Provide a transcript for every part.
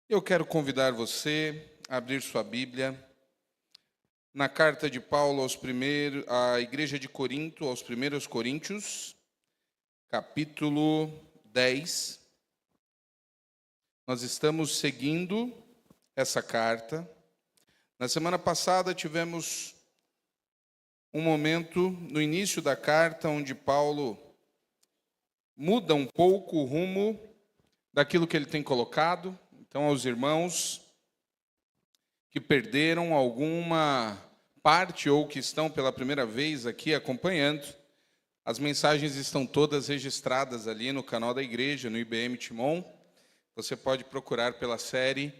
Eu quero convidar você a abrir sua Bíblia na carta de Paulo à igreja de Corinto, aos primeiros Coríntios, capítulo 10. Nós estamos seguindo essa carta. Na semana passada tivemos um momento no início da carta onde Paulo muda um pouco o rumo daquilo que ele tem colocado. Então, aos irmãos que perderam alguma parte ou que estão pela primeira vez aqui acompanhando, as mensagens estão todas registradas ali no canal da igreja, no IBM Timon. Você pode procurar pela série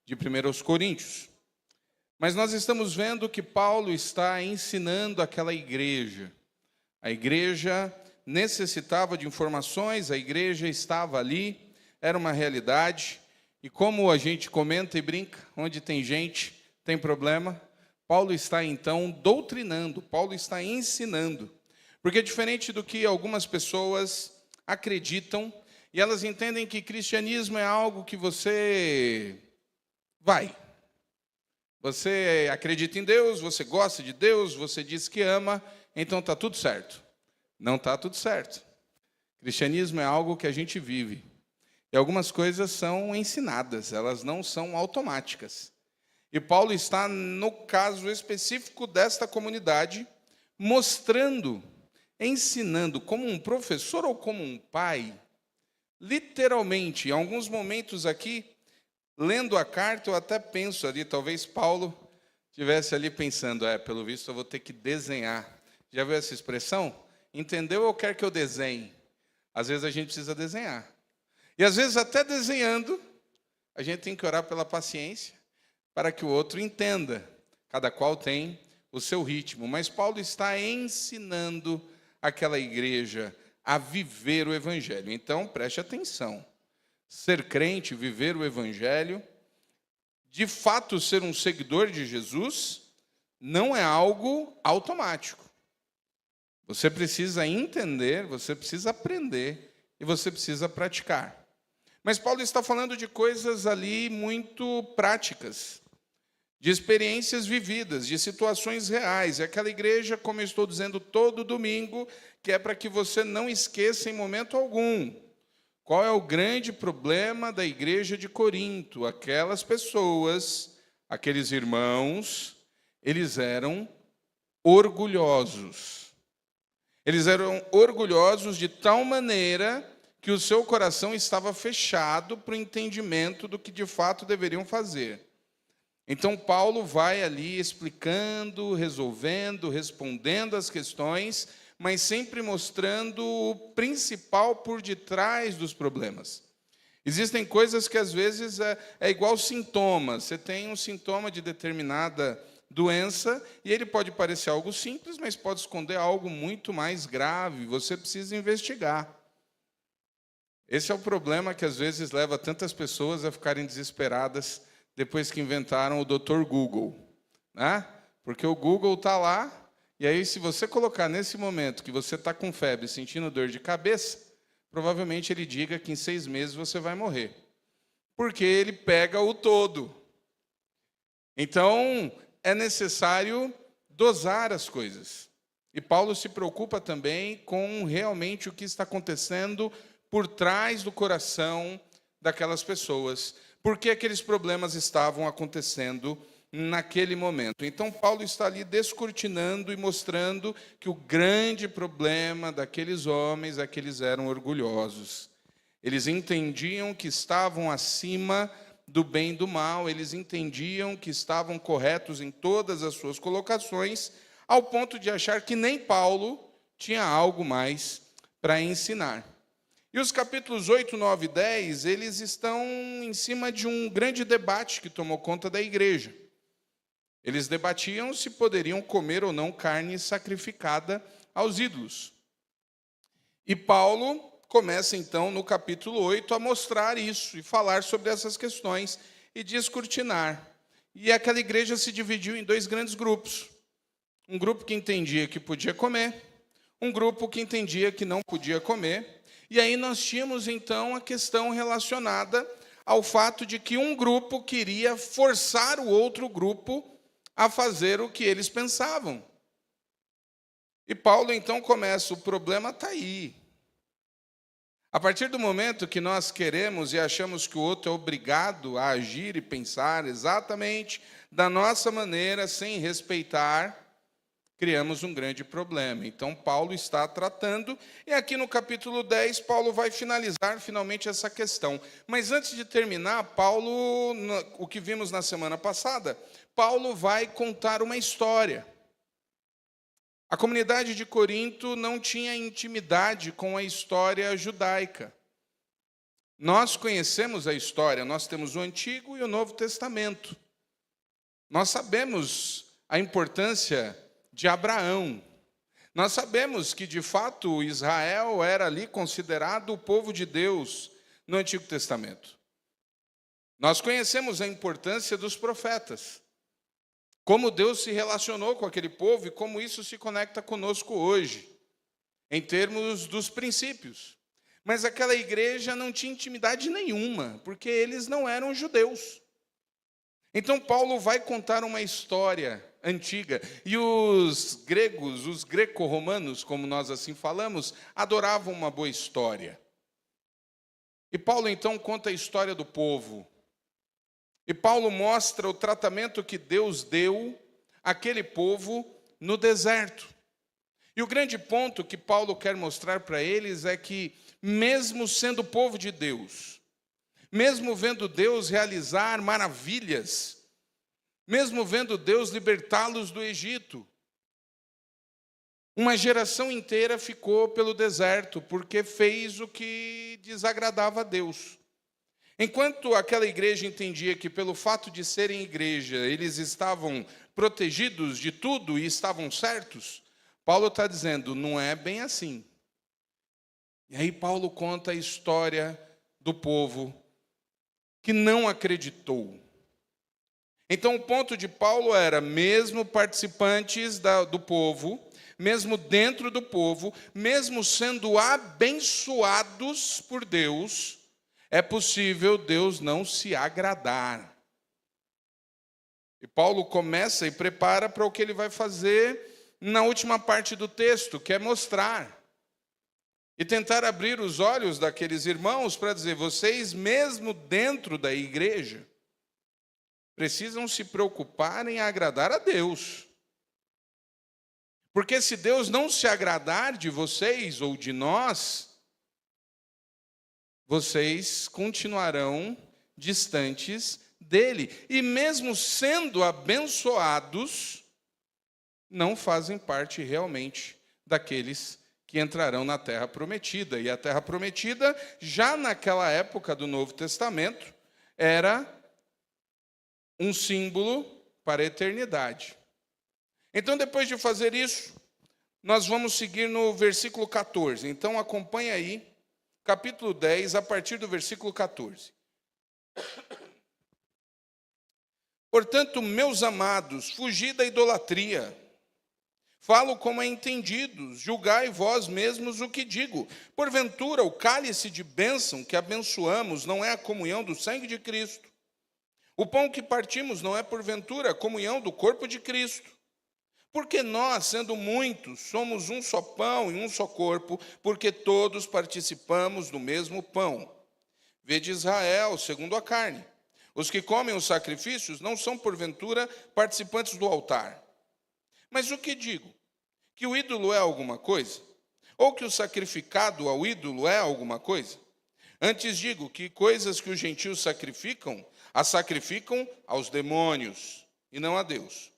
de 1 Coríntios. Mas nós estamos vendo que Paulo está ensinando aquela igreja. A igreja necessitava de informações, a igreja estava ali, era uma realidade. E como a gente comenta e brinca, onde tem gente, tem problema, Paulo está então doutrinando, Paulo está ensinando. Porque diferente do que algumas pessoas acreditam, e elas entendem que cristianismo é algo que você vai. Você acredita em Deus, você gosta de Deus, você diz que ama, então está tudo certo. Não está tudo certo. Cristianismo é algo que a gente vive. E algumas coisas são ensinadas, elas não são automáticas. E Paulo está, no caso específico desta comunidade, mostrando, ensinando, como um professor ou como um pai, literalmente, em alguns momentos aqui, lendo a carta, eu até penso ali, talvez Paulo estivesse ali pensando, pelo visto eu vou ter que desenhar. Já viu essa expressão? Entendeu ou quer que eu desenhe? Às vezes a gente precisa desenhar. E às vezes até desenhando, a gente tem que orar pela paciência para que o outro entenda. Cada qual tem o seu ritmo. Mas Paulo está ensinando aquela igreja a viver o evangelho. Então, preste atenção. Ser crente, viver o evangelho, de fato ser um seguidor de Jesus, não é algo automático. Você precisa entender, você precisa aprender e você precisa praticar. Mas Paulo está falando de coisas ali muito práticas, de experiências vividas, de situações reais. E aquela igreja, como eu estou dizendo todo domingo, que é para que você não esqueça em momento algum. Qual é o grande problema da igreja de Corinto? Aquelas pessoas, aqueles irmãos, eles eram orgulhosos. Eles eram orgulhosos de tal maneira que o seu coração estava fechado para o entendimento do que de fato deveriam fazer. Então, Paulo vai ali explicando, resolvendo, respondendo as questões, mas sempre mostrando o principal por detrás dos problemas. Existem coisas que às vezes é igual sintomas. Você tem um sintoma de determinada doença e ele pode parecer algo simples, mas pode esconder algo muito mais grave. Você precisa investigar. Esse é o problema que às vezes leva tantas pessoas a ficarem desesperadas depois que inventaram o Dr. Google, né? Porque o Google está lá, e aí se você colocar nesse momento que você está com febre, sentindo dor de cabeça, provavelmente ele diga que em 6 meses você vai morrer. Porque ele pega o todo. Então, é necessário dosar as coisas. E Paulo se preocupa também com realmente o que está acontecendo por trás do coração daquelas pessoas. Por que aqueles problemas estavam acontecendo naquele momento? Então, Paulo está ali descortinando e mostrando que o grande problema daqueles homens é que eles eram orgulhosos. Eles entendiam que estavam acima do bem e do mal, eles entendiam que estavam corretos em todas as suas colocações, ao ponto de achar que nem Paulo tinha algo mais para ensinar. E os capítulos 8, 9 e 10, eles estão em cima de um grande debate que tomou conta da igreja. Eles debatiam se poderiam comer ou não carne sacrificada aos ídolos. E Paulo começa, então, no capítulo 8, a mostrar isso, e falar sobre essas questões, e descortinar. E aquela igreja se dividiu em 2 grandes grupos. Um grupo que entendia que podia comer, um grupo que entendia que não podia comer. E aí nós tínhamos, então, a questão relacionada ao fato de que um grupo queria forçar o outro grupo a fazer o que eles pensavam. E Paulo então começa: o problema está aí. A partir do momento que nós queremos e achamos que o outro é obrigado a agir e pensar exatamente da nossa maneira, sem respeitar, criamos um grande problema. Então, Paulo está tratando, e aqui no capítulo 10, Paulo vai finalizar finalmente essa questão. Mas antes de terminar, Paulo, o que vimos na semana passada, Paulo vai contar uma história. A comunidade de Corinto não tinha intimidade com a história judaica. Nós conhecemos a história, nós temos o Antigo e o Novo Testamento. Nós sabemos a importância de Abraão. Nós sabemos que, de fato, Israel era ali considerado o povo de Deus no Antigo Testamento. Nós conhecemos a importância dos profetas, como Deus se relacionou com aquele povo e como isso se conecta conosco hoje, em termos dos princípios. Mas aquela igreja não tinha intimidade nenhuma, porque eles não eram judeus. Então Paulo vai contar uma história antiga, e os gregos, os greco-romanos, como nós assim falamos, adoravam uma boa história. E Paulo então conta a história do povo. E Paulo mostra o tratamento que Deus deu àquele povo no deserto. E o grande ponto que Paulo quer mostrar para eles é que, mesmo sendo povo de Deus, mesmo vendo Deus realizar maravilhas, mesmo vendo Deus libertá-los do Egito, uma geração inteira ficou pelo deserto, porque fez o que desagradava a Deus. Enquanto aquela igreja entendia que, pelo fato de serem igreja, eles estavam protegidos de tudo e estavam certos, Paulo está dizendo: não é bem assim. E aí Paulo conta a história do povo que não acreditou. Então o ponto de Paulo era: mesmo participantes do povo, mesmo dentro do povo, mesmo sendo abençoados por Deus, é possível Deus não se agradar. E Paulo começa e prepara para o que ele vai fazer na última parte do texto, que é mostrar e tentar abrir os olhos daqueles irmãos para dizer: vocês, mesmo dentro da igreja, precisam se preocupar em agradar a Deus. Porque se Deus não se agradar de vocês ou de nós, vocês continuarão distantes dele. E mesmo sendo abençoados, não fazem parte realmente daqueles que entrarão na terra prometida. E a terra prometida, já naquela época do Novo Testamento, era um símbolo para a eternidade. Então, depois de fazer isso, nós vamos seguir no versículo 14. Então, acompanha aí, capítulo 10, a partir do versículo 14. Portanto, meus amados, fugi da idolatria. Falo como é entendidos, julgai vós mesmos o que digo. Porventura, o cálice de bênção que abençoamos não é a comunhão do sangue de Cristo? O pão que partimos não é, porventura, a comunhão do corpo de Cristo? Porque nós, sendo muitos, somos um só pão e um só corpo, porque todos participamos do mesmo pão. Vede Israel, segundo a carne. Os que comem os sacrifícios não são, porventura, participantes do altar. Mas o que digo? Que o ídolo é alguma coisa? Ou que o sacrificado ao ídolo é alguma coisa? Antes digo que coisas que os gentios sacrificam, as sacrificam aos demônios, e não a Deus.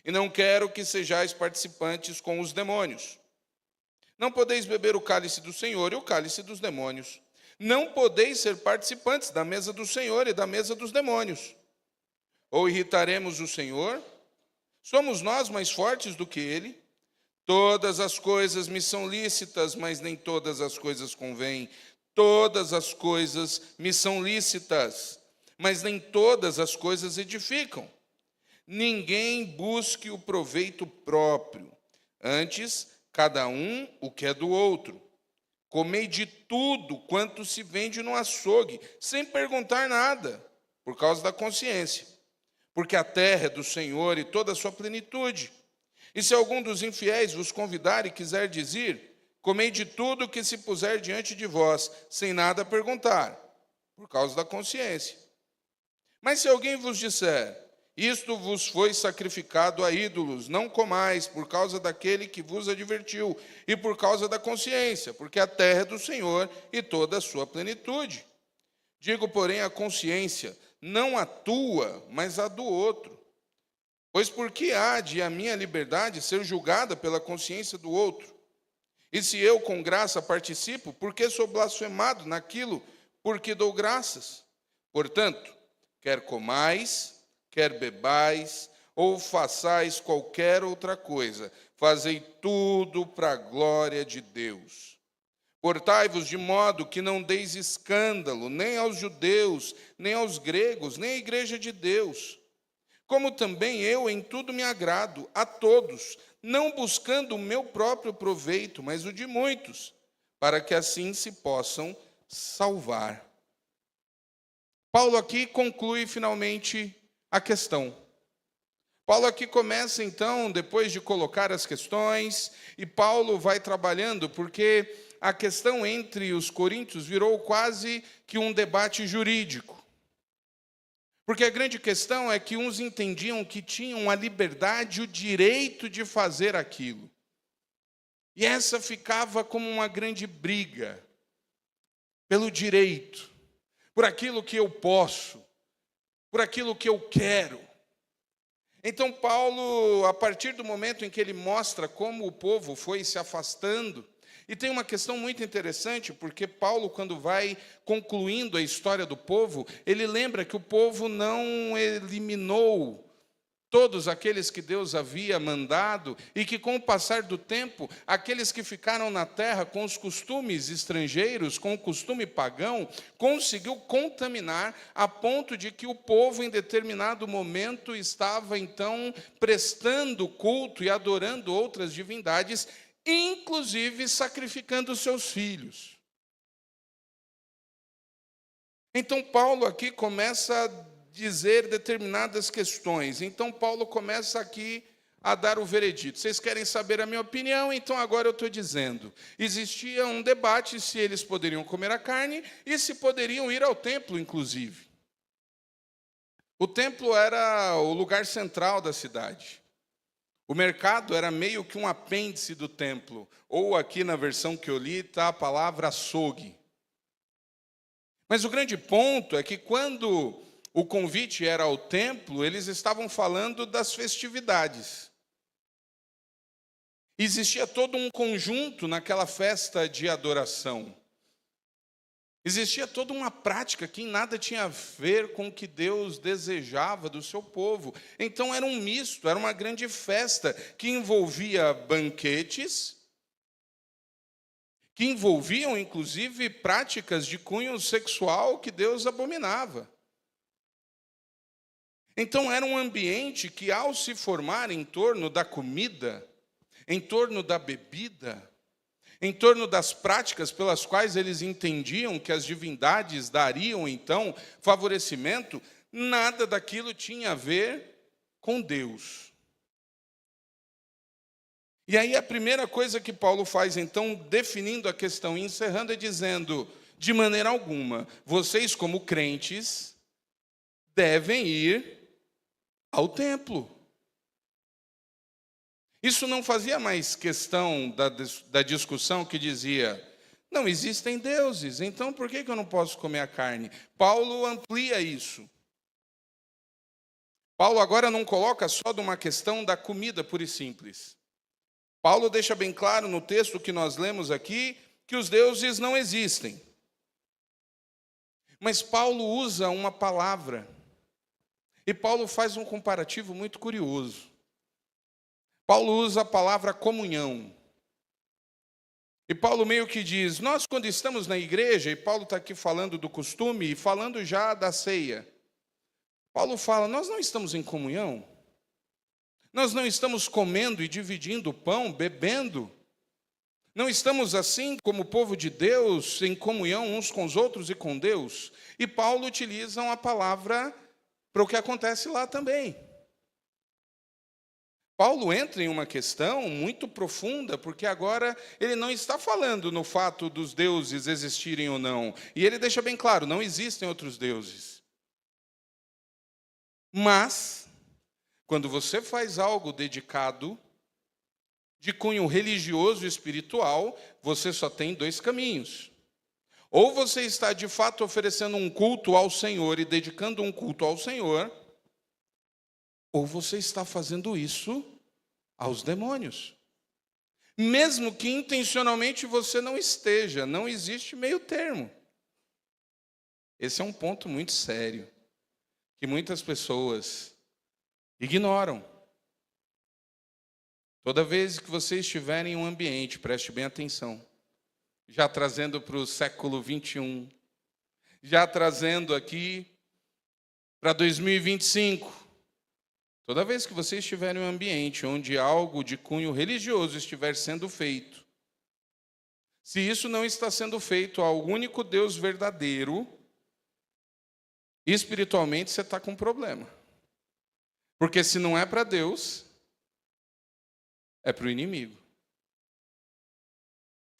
E não quero que sejais participantes com os demônios. Não podeis beber o cálice do Senhor e o cálice dos demônios. Não podeis ser participantes da mesa do Senhor e da mesa dos demônios. Ou irritaremos o Senhor? Somos nós mais fortes do que Ele? Todas as coisas me são lícitas, mas nem todas as coisas convêm. Todas as coisas me são lícitas, mas nem todas as coisas edificam. Ninguém busque o proveito próprio, antes, cada um o que é do outro. comei de tudo quanto se vende no açougue, sem perguntar nada, por causa da consciência. Porque a terra é do Senhor e toda a sua plenitude. E se algum dos infiéis vos convidar e quiser dizer, comei de tudo que se puser diante de vós, sem nada perguntar, por causa da consciência. Mas se alguém vos disser, isto vos foi sacrificado a ídolos, não comais, por causa daquele que vos advertiu, e por causa da consciência, porque a terra é do Senhor e toda a sua plenitude. Digo, porém, a consciência, não a tua, mas a do outro. Pois por que há de a minha liberdade ser julgada pela consciência do outro? E se eu com graça participo, por que sou blasfemado naquilo por que dou graças? Portanto, quer comais, quer bebais, ou façais qualquer outra coisa, fazei tudo para a glória de Deus. Portai-vos de modo que não deis escândalo, nem aos judeus, nem aos gregos, nem à igreja de Deus. Como também eu em tudo me agrado, a todos, não buscando o meu próprio proveito, mas o de muitos, para que assim se possam salvar. Paulo aqui conclui finalmente a questão. Paulo aqui começa então, depois de colocar as questões, e Paulo vai trabalhando, porque a questão entre os coríntios virou quase que um debate jurídico. Porque a grande questão é que uns entendiam que tinham a liberdade, o direito de fazer aquilo. E essa ficava como uma grande briga pelo direito, por aquilo que eu posso, por aquilo que eu quero. Então Paulo, a partir do momento em que ele mostra como o povo foi se afastando, e tem uma questão muito interessante, porque Paulo, quando vai concluindo a história do povo, ele lembra que o povo não eliminou todos aqueles que Deus havia mandado, e que com o passar do tempo, aqueles que ficaram na terra com os costumes estrangeiros, com o costume pagão, conseguiu contaminar a ponto de que o povo em determinado momento estava então prestando culto e adorando outras divindades, inclusive sacrificando seus filhos. Então Paulo aqui começa a dizer determinadas questões. Então Paulo começa aqui a dar o veredito. Vocês querem saber a minha opinião? Então agora eu estou dizendo. Existia um debate se eles poderiam comer a carne e se poderiam ir ao templo, inclusive. O templo era o lugar central da cidade. O mercado era meio que um apêndice do templo. Ou aqui na versão que eu li está a palavra açougue. Mas o grande ponto é que quando o convite era ao templo, eles estavam falando das festividades. Existia todo um conjunto naquela festa de adoração. Existia toda uma prática que em nada tinha a ver com o que Deus desejava do seu povo. Então era um misto, era uma grande festa que envolvia banquetes, que envolviam inclusive práticas de cunho sexual que Deus abominava. Então era um ambiente que, ao se formar em torno da comida, em torno da bebida, em torno das práticas pelas quais eles entendiam que as divindades dariam, então, favorecimento, nada daquilo tinha a ver com Deus. E aí a primeira coisa que Paulo faz, então, definindo a questão e encerrando, é dizendo, de maneira alguma, vocês como crentes devem ir ao templo. Isso não fazia mais questão da discussão que dizia, não existem deuses, então por que eu não posso comer a carne? Paulo amplia isso. Paulo agora não coloca só de uma questão da comida pura e simples. Paulo deixa bem claro no texto que nós lemos aqui, que os deuses não existem. Mas Paulo usa uma palavra. E Paulo faz um comparativo muito curioso. Paulo usa a palavra comunhão. E Paulo meio que diz, nós quando estamos na igreja, e Paulo está aqui falando do costume, e falando já da ceia. Paulo fala, nós não estamos em comunhão. Nós não estamos comendo e dividindo o pão, bebendo. Não estamos assim como povo de Deus, em comunhão uns com os outros e com Deus? E Paulo utiliza uma palavra para o que acontece lá também. Paulo entra em uma questão muito profunda, porque agora ele não está falando no fato dos deuses existirem ou não. E ele deixa bem claro, não existem outros deuses. Mas, quando você faz algo dedicado, de cunho religioso e espiritual, você só tem dois caminhos. Ou você está de fato oferecendo um culto ao Senhor e dedicando um culto ao Senhor, ou você está fazendo isso aos demônios. Mesmo que intencionalmente você não esteja, não existe meio termo. Esse é um ponto muito sério, que muitas pessoas ignoram. Toda vez que você estiver em um ambiente, preste bem atenção, já trazendo para o século 21, já trazendo aqui para 2025, toda vez que você estiver em um ambiente onde algo de cunho religioso estiver sendo feito, se isso não está sendo feito ao único Deus verdadeiro, espiritualmente você está com um problema. Porque se não é para Deus, é para o inimigo.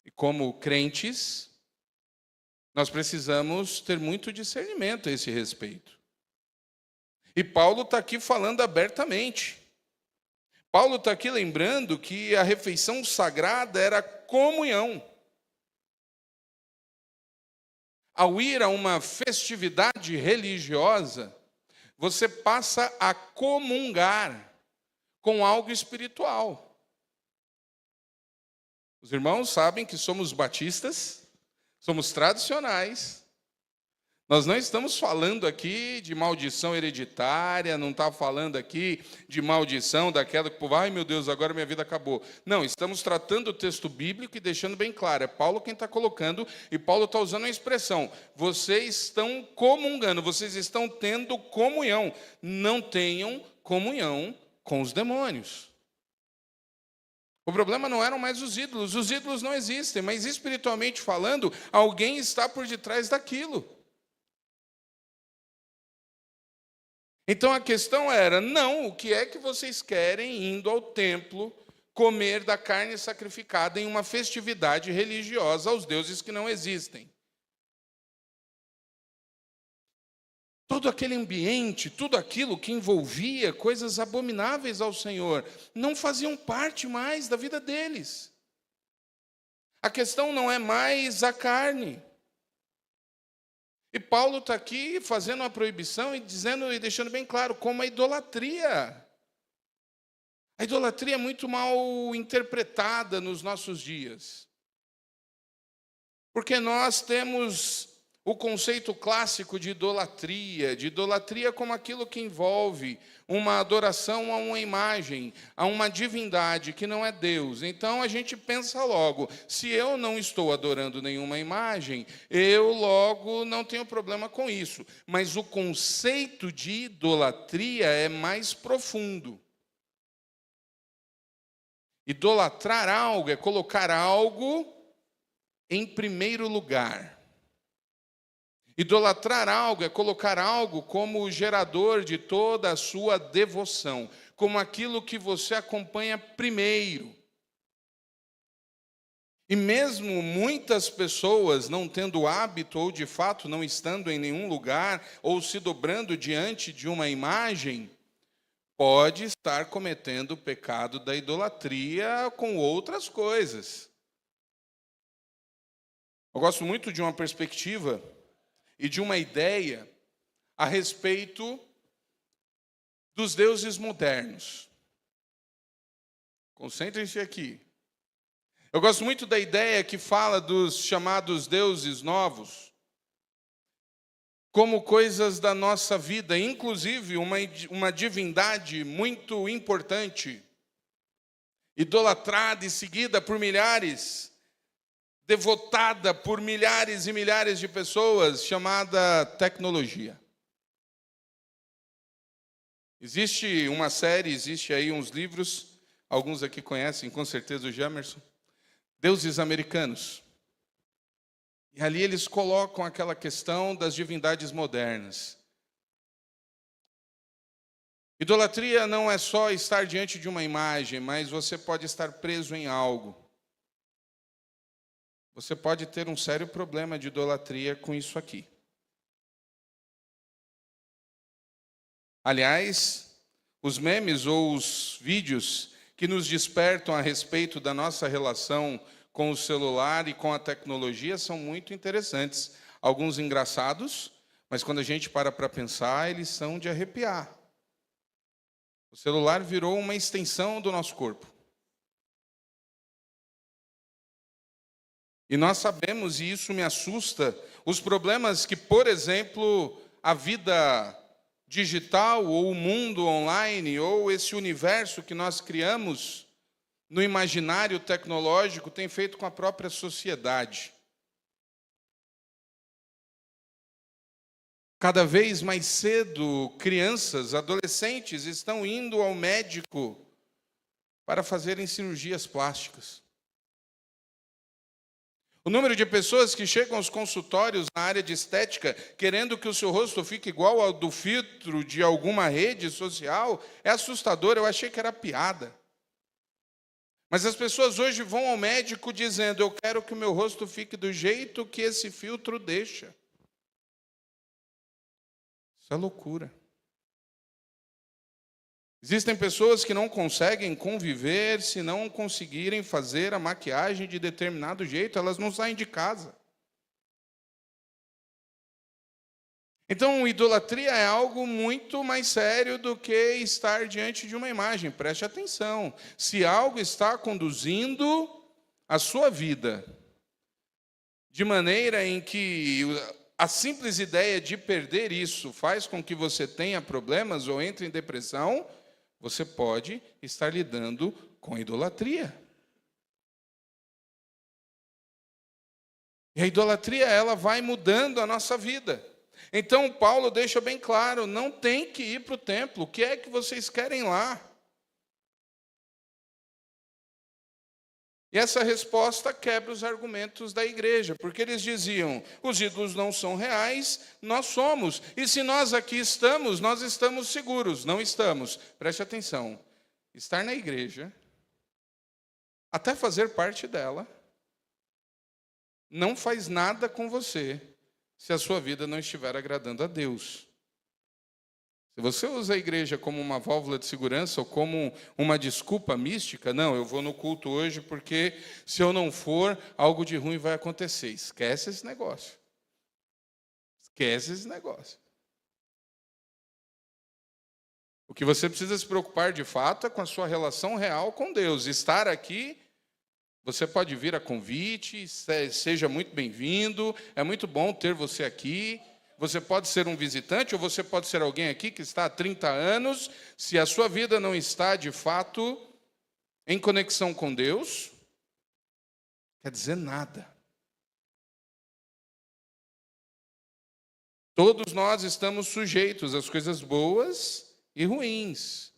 E como crentes, nós precisamos ter muito discernimento a esse respeito. E Paulo está aqui falando abertamente. Paulo está aqui lembrando que a refeição sagrada era comunhão. Ao ir a uma festividade religiosa, você passa a comungar com algo espiritual. Os irmãos sabem que somos batistas, somos tradicionais. Nós não estamos falando aqui de maldição hereditária, não está falando aqui de maldição daquela que, ai meu Deus, agora minha vida acabou. Não, estamos tratando o texto bíblico e deixando bem claro, é Paulo quem está colocando, e Paulo está usando a expressão, vocês estão comungando, vocês estão tendo comunhão, não tenham comunhão com os demônios. O problema não eram mais os ídolos não existem, mas espiritualmente falando, alguém está por detrás daquilo. Então a questão era, não, o que é que vocês querem indo ao templo comer da carne sacrificada em uma festividade religiosa aos deuses que não existem? Todo aquele ambiente, tudo aquilo que envolvia coisas abomináveis ao Senhor, não faziam parte mais da vida deles. A questão não é mais a carne. E Paulo está aqui fazendo uma proibição e dizendo e deixando bem claro como a idolatria. A idolatria é muito mal interpretada nos nossos dias. Porque nós temos o conceito clássico de idolatria como aquilo que envolve uma adoração a uma imagem, a uma divindade que não é Deus. Então a gente pensa logo, se eu não estou adorando nenhuma imagem, eu logo não tenho problema com isso. Mas o conceito de idolatria é mais profundo. Idolatrar algo é colocar algo em primeiro lugar. Idolatrar algo é colocar algo como o gerador de toda a sua devoção, como aquilo que você acompanha primeiro. E mesmo muitas pessoas não tendo hábito ou de fato não estando em nenhum lugar ou se dobrando diante de uma imagem, pode estar cometendo o pecado da idolatria com outras coisas. Eu gosto muito de uma perspectiva e de uma ideia a respeito dos deuses modernos. Concentrem-se aqui. Eu gosto muito da ideia que fala dos chamados deuses novos, como coisas da nossa vida, inclusive uma divindade muito importante, idolatrada e seguida por milhares, devotada por milhares e milhares de pessoas, chamada tecnologia. Existe uma série, existe aí uns livros, alguns aqui conhecem, com certeza o Jamerson, deuses americanos. E ali eles colocam aquela questão das divindades modernas. Idolatria não é só estar diante de uma imagem, mas você pode estar preso em algo. Você pode ter um sério problema de idolatria com isso aqui. Aliás, os memes ou os vídeos que nos despertam a respeito da nossa relação com o celular e com a tecnologia são muito interessantes. Alguns engraçados, mas quando a gente para pensar, eles são de arrepiar. O celular virou uma extensão do nosso corpo. E nós sabemos, e isso me assusta, os problemas que, por exemplo, a vida digital, ou o mundo online, ou esse universo que nós criamos no imaginário tecnológico tem feito com a própria sociedade. Cada vez mais cedo, crianças, adolescentes estão indo ao médico para fazerem cirurgias plásticas. O número de pessoas que chegam aos consultórios na área de estética querendo que o seu rosto fique igual ao do filtro de alguma rede social é assustador. Eu achei que era piada. Mas as pessoas hoje vão ao médico dizendo: eu quero que o meu rosto fique do jeito que esse filtro deixa. Isso é loucura. Existem pessoas que não conseguem conviver se não conseguirem fazer a maquiagem de determinado jeito, elas não saem de casa. Então, idolatria é algo muito mais sério do que estar diante de uma imagem. Preste atenção. Se algo está conduzindo a sua vida de maneira em que a simples ideia de perder isso faz com que você tenha problemas ou entre em depressão, você pode estar lidando com idolatria. E a idolatria, ela vai mudando a nossa vida. Então, Paulo deixa bem claro, não tem que ir para o templo. O que é que vocês querem lá? E essa resposta quebra os argumentos da igreja, porque eles diziam: os ídolos não são reais, nós somos. E se nós aqui estamos, nós estamos seguros. Não estamos. Preste atenção. Estar na igreja, até fazer parte dela, não faz nada com você se a sua vida não estiver agradando a Deus. Se você usa a igreja como uma válvula de segurança ou como uma desculpa mística, não, eu vou no culto hoje porque se eu não for, algo de ruim vai acontecer. Esquece esse negócio. Esquece esse negócio. O que você precisa se preocupar de fato é com a sua relação real com Deus. Estar aqui, você pode vir a convite, seja muito bem-vindo, é muito bom ter você aqui. Você pode ser um visitante ou você pode ser alguém aqui que está há 30 anos. Se a sua vida não está, de fato, em conexão com Deus, quer dizer nada. Todos nós estamos sujeitos às coisas boas e ruins.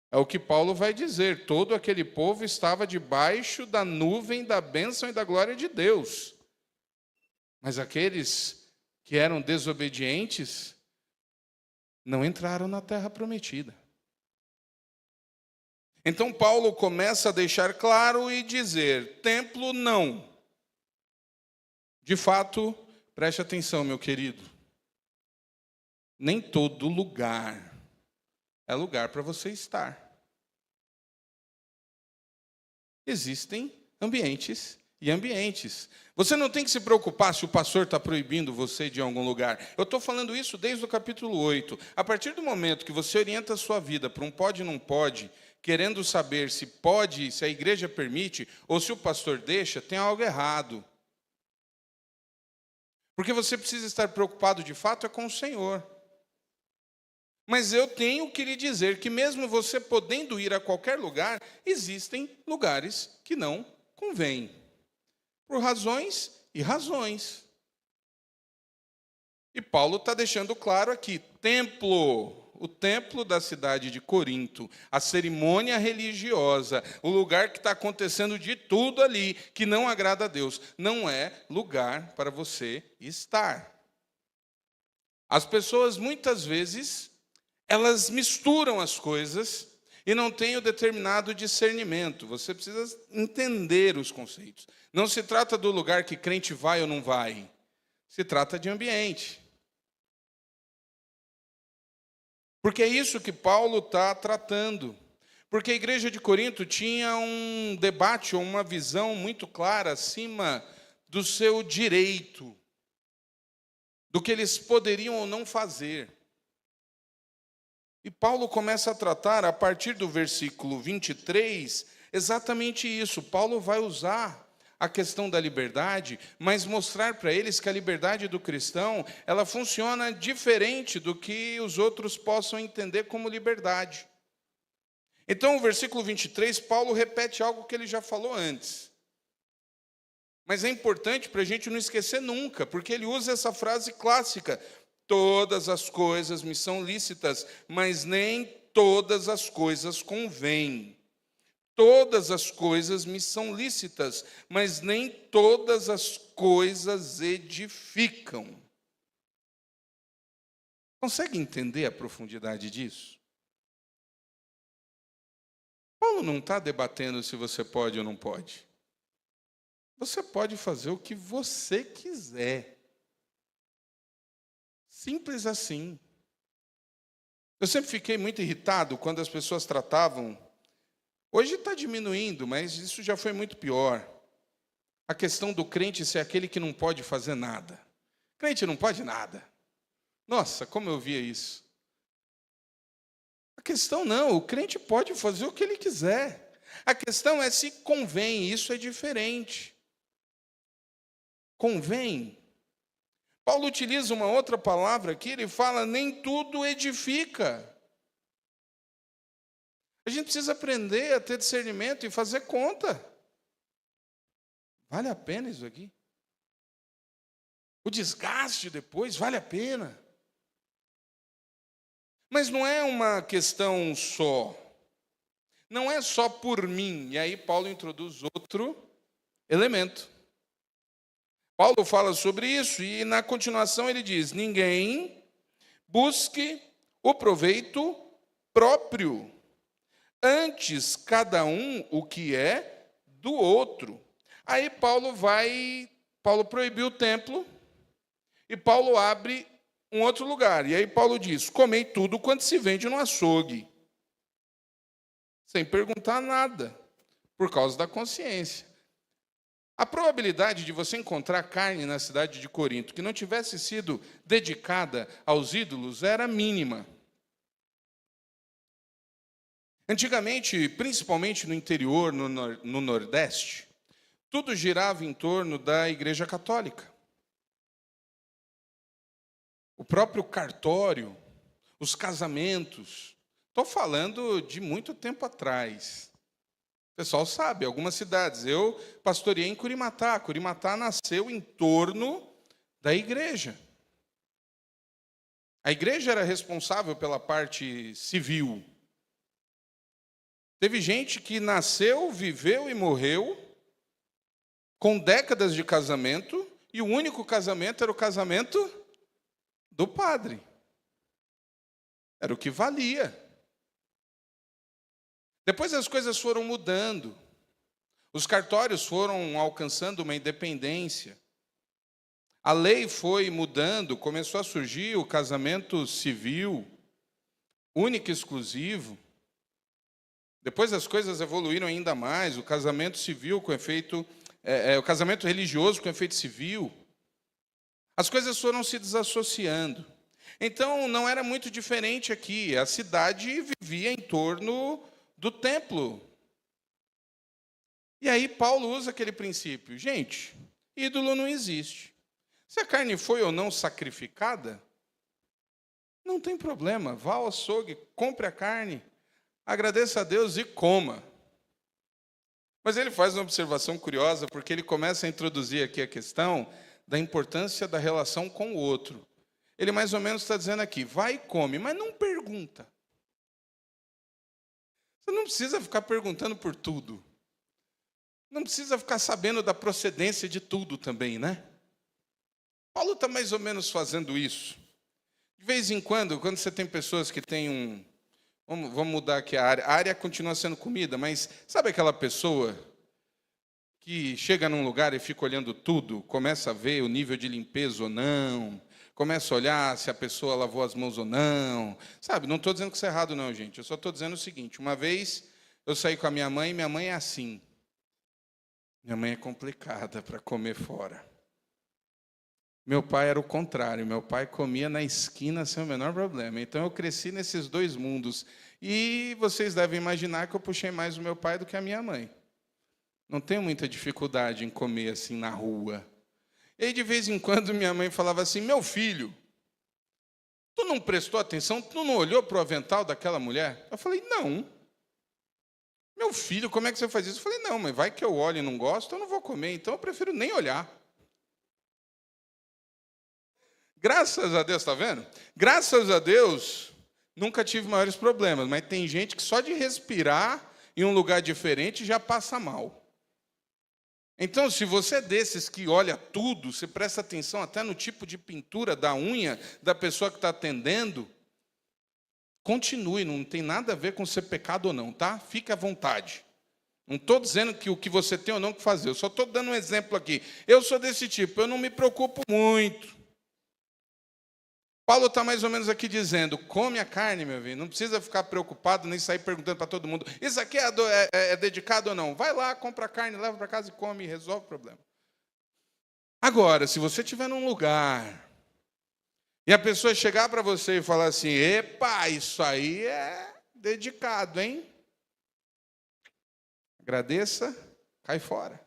É o que Paulo vai dizer. Todo aquele povo estava debaixo da nuvem da bênção e da glória de Deus. Mas aqueles que eram desobedientes, não entraram na terra prometida. Então Paulo começa a deixar claro e dizer: templo não. De fato, preste atenção, meu querido, nem todo lugar é lugar para você estar. Existem ambientes e ambientes. Você não tem que se preocupar se o pastor está proibindo você de ir a algum lugar. Eu estou falando isso desde o capítulo 8. A partir do momento que você orienta a sua vida para um pode e não pode, querendo saber se pode, se a igreja permite, ou se o pastor deixa, tem algo errado. Porque você precisa estar preocupado de fato é com o Senhor. Mas eu tenho que lhe dizer que mesmo você podendo ir a qualquer lugar, existem lugares que não convêm. Por razões e razões. E Paulo está deixando claro aqui, templo, o templo da cidade de Corinto, a cerimônia religiosa, o lugar que está acontecendo de tudo ali, que não agrada a Deus, não é lugar para você estar. As pessoas, muitas vezes, elas misturam as coisas e não têm o determinado discernimento. Você precisa entender os conceitos. Não se trata do lugar que crente vai ou não vai. Se trata de ambiente. Porque é isso que Paulo está tratando. Porque a igreja de Corinto tinha um debate ou uma visão muito clara acima do seu direito, do que eles poderiam ou não fazer. E Paulo começa a tratar, a partir do versículo 23, exatamente isso. Paulo vai usar a questão da liberdade, mas mostrar para eles que a liberdade do cristão, ela funciona diferente do que os outros possam entender como liberdade. Então, o versículo 23, Paulo repete algo que ele já falou antes. Mas é importante para a gente não esquecer nunca, porque ele usa essa frase clássica: todas as coisas me são lícitas, mas nem todas as coisas convêm. Todas as coisas me são lícitas, mas nem todas as coisas edificam. Consegue entender a profundidade disso? Paulo não está debatendo se você pode ou não pode. Você pode fazer o que você quiser. Simples assim. Eu sempre fiquei muito irritado quando as pessoas tratavam. Hoje está diminuindo, mas isso já foi muito pior. A questão do crente ser aquele que não pode fazer nada. Crente não pode nada. Nossa, como eu via isso. A questão não, o crente pode fazer o que ele quiser. A questão é se convém, isso é diferente. Convém. Paulo utiliza uma outra palavra aqui, ele fala: nem tudo edifica. A gente precisa aprender a ter discernimento e fazer conta. Vale a pena isso aqui? O desgaste depois, vale a pena? Mas não é uma questão só. Não é só por mim. E aí Paulo introduz outro elemento. Paulo fala sobre isso e na continuação ele diz: ninguém busque o proveito próprio, antes cada um o que é do outro. Aí Paulo proibiu o templo e Paulo abre um outro lugar. E aí Paulo diz: comei tudo quanto se vende no açougue, sem perguntar nada, por causa da consciência. A probabilidade de você encontrar carne na cidade de Corinto que não tivesse sido dedicada aos ídolos era mínima. Antigamente, principalmente no interior, no Nordeste, tudo girava em torno da Igreja Católica. O próprio cartório, os casamentos. Estou falando de muito tempo atrás. O pessoal sabe, algumas cidades. Eu pastoreei em Curimatá. Curimatá nasceu em torno da igreja. A igreja era responsável pela parte civil. Teve gente que nasceu, viveu e morreu com décadas de casamento, e o único casamento era o casamento do padre. Era o que valia. Depois as coisas foram mudando. Os cartórios foram alcançando uma independência. A lei foi mudando, começou a surgir o casamento civil, único e exclusivo. Depois as coisas evoluíram ainda mais, o casamento civil com efeito, o casamento religioso com efeito civil. As coisas foram se desassociando. Então não era muito diferente aqui. A cidade vivia em torno do templo. E aí Paulo usa aquele princípio. Gente, ídolo não existe. Se a carne foi ou não sacrificada, não tem problema. Vá ao açougue, compre a carne, agradeça a Deus e coma. Mas ele faz uma observação curiosa, porque ele começa a introduzir aqui a questão da importância da relação com o outro. Ele mais ou menos está dizendo aqui: vai e come, mas não pergunta pergunta. Você não precisa ficar perguntando por tudo. Não precisa ficar sabendo da procedência de tudo também, né? Paulo está mais ou menos fazendo isso. De vez em quando você tem pessoas que têm um... Vamos mudar aqui a área. A área continua sendo comida, mas sabe aquela pessoa que chega num lugar e fica olhando tudo, começa a ver o nível de limpeza ou não, começa a olhar se a pessoa lavou as mãos ou não. Sabe, não estou dizendo que isso é errado não, gente. Eu só estou dizendo o seguinte, uma vez eu saí com a minha mãe, e minha mãe é assim. Minha mãe é complicada para comer fora. Meu pai era o contrário, meu pai comia na esquina sem o menor problema. Então eu cresci nesses dois mundos. E vocês devem imaginar que eu puxei mais o meu pai do que a minha mãe. Não tenho muita dificuldade em comer assim na rua. E aí, de vez em quando, minha mãe falava assim, meu filho, tu não prestou atenção, tu não olhou para o avental daquela mulher? Eu falei, não. Meu filho, como é que você faz isso? Eu falei, não, mas vai que eu olho e não gosto, eu não vou comer, então eu prefiro nem olhar. Graças a Deus, está vendo? Graças a Deus, nunca tive maiores problemas, mas tem gente que só de respirar em um lugar diferente já passa mal. Então, se você é desses que olha tudo, você presta atenção até no tipo de pintura da unha da pessoa que está atendendo, continue, não tem nada a ver com ser pecado ou não, tá? Fique à vontade. Não estou dizendo que o que você tem ou não que fazer, eu só estou dando um exemplo aqui. Eu sou desse tipo, eu não me preocupo muito. Paulo está mais ou menos aqui dizendo, come a carne, meu filho, não precisa ficar preocupado, nem sair perguntando para todo mundo, isso aqui é dedicado ou não? Vai lá, compra a carne, leva para casa e come e resolve o problema. Agora, se você estiver num lugar e a pessoa chegar para você e falar assim, epa, isso aí é dedicado, hein? Agradeça, cai fora.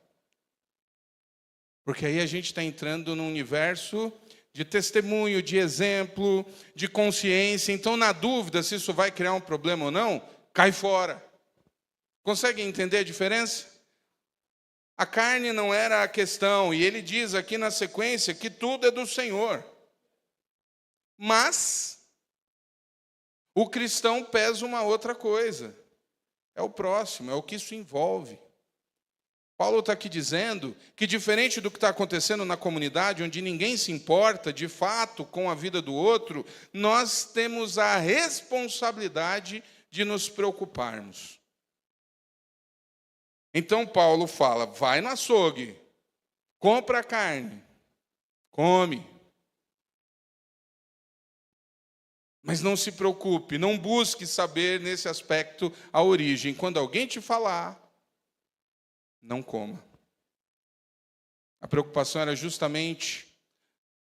Porque aí a gente está entrando num universo de testemunho, de exemplo, de consciência. Então, na dúvida se isso vai criar um problema ou não, cai fora. Consegue entender a diferença? A carne não era a questão, e ele diz aqui na sequência que tudo é do Senhor. Mas o cristão pesa uma outra coisa. É o próximo, é o que isso envolve. Paulo está aqui dizendo que, diferente do que está acontecendo na comunidade, onde ninguém se importa, de fato, com a vida do outro, nós temos a responsabilidade de nos preocuparmos. Então, Paulo fala, vai no açougue, compra a carne, come. Mas não se preocupe, não busque saber nesse aspecto a origem. Quando alguém te falar, não coma. A preocupação era justamente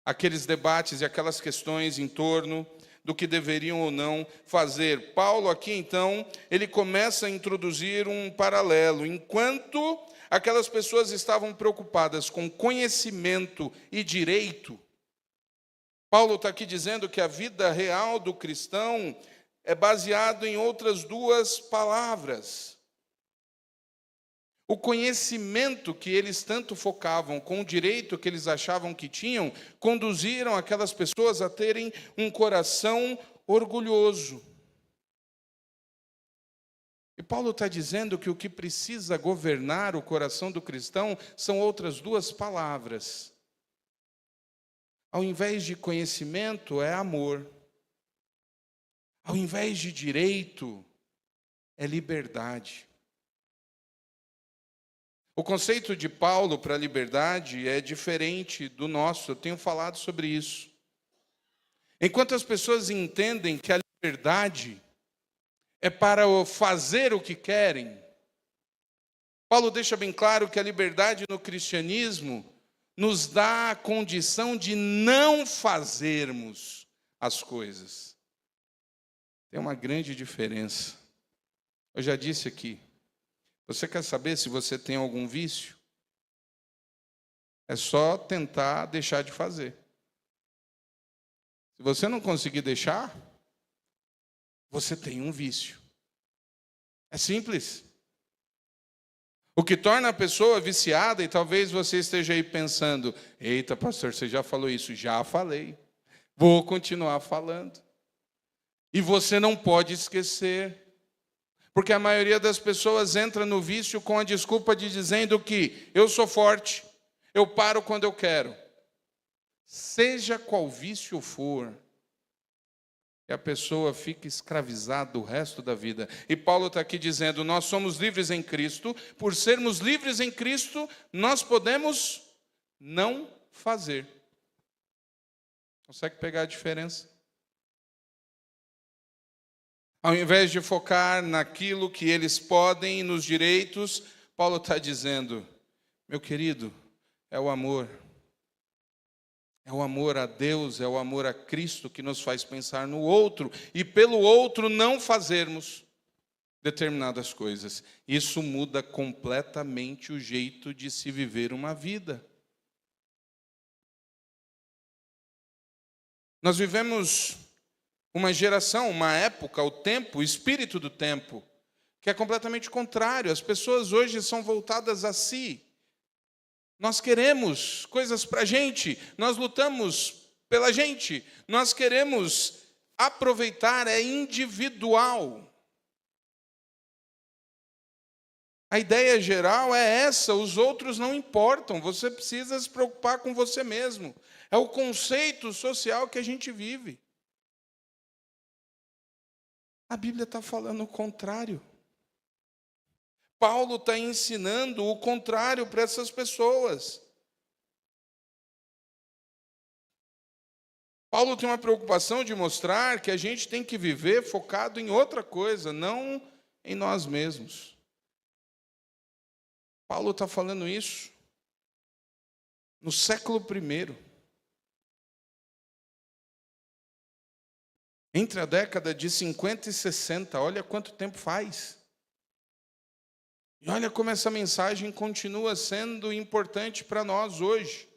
aqueles debates e aquelas questões em torno do que deveriam ou não fazer. Paulo aqui, então, ele começa a introduzir um paralelo. Enquanto aquelas pessoas estavam preocupadas com conhecimento e direito, Paulo está aqui dizendo que a vida real do cristão é baseado em outras duas palavras. O conhecimento que eles tanto focavam com o direito que eles achavam que tinham, conduziram aquelas pessoas a terem um coração orgulhoso. E Paulo está dizendo que o que precisa governar o coração do cristão são outras duas palavras. Ao invés de conhecimento, é amor. Ao invés de direito, é liberdade. O conceito de Paulo para a liberdade é diferente do nosso, eu tenho falado sobre isso. Enquanto as pessoas entendem que a liberdade é para fazer o que querem, Paulo deixa bem claro que a liberdade no cristianismo nos dá a condição de não fazermos as coisas. Tem uma grande diferença. Eu já disse aqui. Você quer saber se você tem algum vício? É só tentar deixar de fazer. Se você não conseguir deixar, você tem um vício. É simples. O que torna a pessoa viciada, e talvez você esteja aí pensando, eita, pastor, você já falou isso? Já falei. Vou continuar falando. E você não pode esquecer. Porque a maioria das pessoas entra no vício com a desculpa de dizendo que eu sou forte, eu paro quando eu quero. Seja qual vício for, que a pessoa fica escravizada o resto da vida. E Paulo está aqui dizendo, nós somos livres em Cristo, por sermos livres em Cristo, nós podemos não fazer. Consegue pegar a diferença? Ao invés de focar naquilo que eles podem, nos direitos, Paulo está dizendo, meu querido, é o amor. É o amor a Deus, é o amor a Cristo que nos faz pensar no outro e pelo outro não fazermos determinadas coisas. Isso muda completamente o jeito de se viver uma vida. Nós vivemos uma geração, uma época, o tempo, o espírito do tempo, que é completamente contrário. As pessoas hoje são voltadas a si. Nós queremos coisas para a gente, nós lutamos pela gente, nós queremos aproveitar, é individual. A ideia geral é essa, os outros não importam, você precisa se preocupar com você mesmo. É o conceito social que a gente vive. A Bíblia está falando o contrário. Paulo está ensinando o contrário para essas pessoas. Paulo tem uma preocupação de mostrar que a gente tem que viver focado em outra coisa, não em nós mesmos. Paulo está falando isso no século I. Entre a década de 50 e 60, olha quanto tempo faz. E olha como essa mensagem continua sendo importante para nós hoje.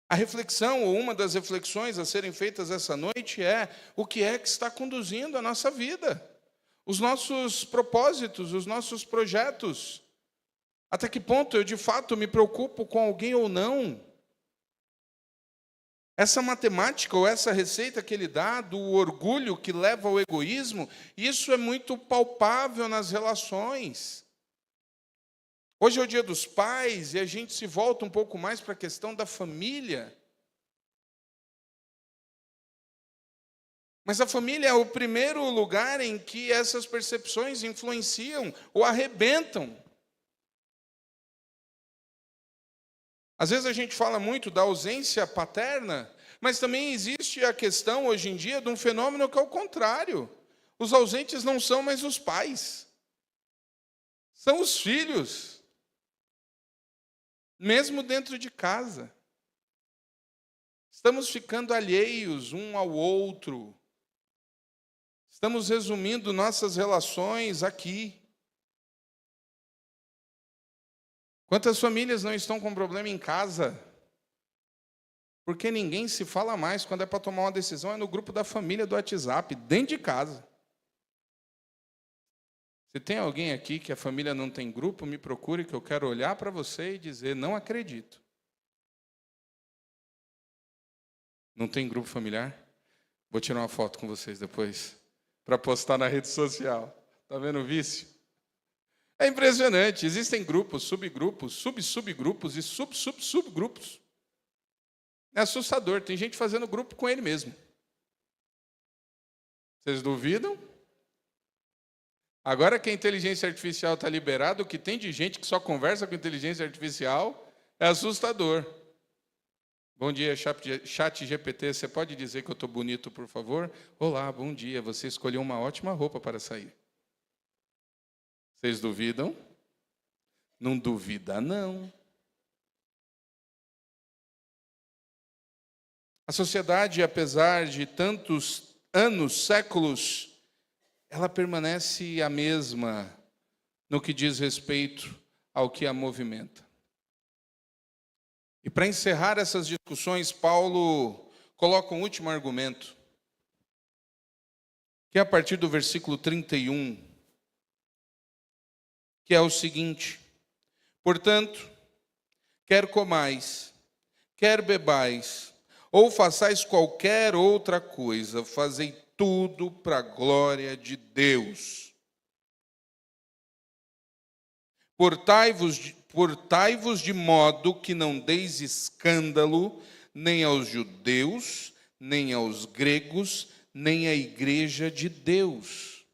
A reflexão, ou uma das reflexões a serem feitas essa noite é o que é que está conduzindo a nossa vida, os nossos propósitos, os nossos projetos. Até que ponto eu de fato me preocupo com alguém ou não? Essa matemática ou essa receita que ele dá do orgulho que leva ao egoísmo, isso é muito palpável nas relações. Hoje é o Dia dos Pais e a gente se volta um pouco mais para a questão da família. Mas a família é o primeiro lugar em que essas percepções influenciam ou arrebentam. Às vezes a gente fala muito da ausência paterna, mas também existe a questão hoje em dia de um fenômeno que é o contrário. Os ausentes não são mais os pais, são os filhos, mesmo dentro de casa. Estamos ficando alheios um ao outro, estamos resumindo nossas relações aqui. Quantas famílias não estão com problema em casa? Porque ninguém se fala mais quando é para tomar uma decisão, é no grupo da família do WhatsApp, dentro de casa. Se tem alguém aqui que a família não tem grupo, me procure que eu quero olhar para você e dizer, não acredito. Não tem grupo familiar? Vou tirar uma foto com vocês depois, para postar na rede social. Está vendo o vício? É impressionante, existem grupos, subgrupos, subgrupos e subgrupos. É assustador, tem gente fazendo grupo com ele mesmo. Vocês duvidam? Agora que a inteligência artificial está liberada, o que tem de gente que só conversa com inteligência artificial é assustador. Bom dia, chat GPT, você pode dizer que eu estou bonito, por favor? Olá, bom dia, você escolheu uma ótima roupa para sair. Vocês duvidam? Não duvida, não. A sociedade, apesar de tantos anos, séculos, ela permanece a mesma no que diz respeito ao que a movimenta. E para encerrar essas discussões, Paulo coloca um último argumento, que é a partir do versículo 31, que é o seguinte: portanto, quer comais, quer bebais, ou façais qualquer outra coisa, fazei tudo para a glória de Deus. Portai-vos de modo que não deis escândalo nem aos judeus, nem aos gregos, nem à igreja de Deus.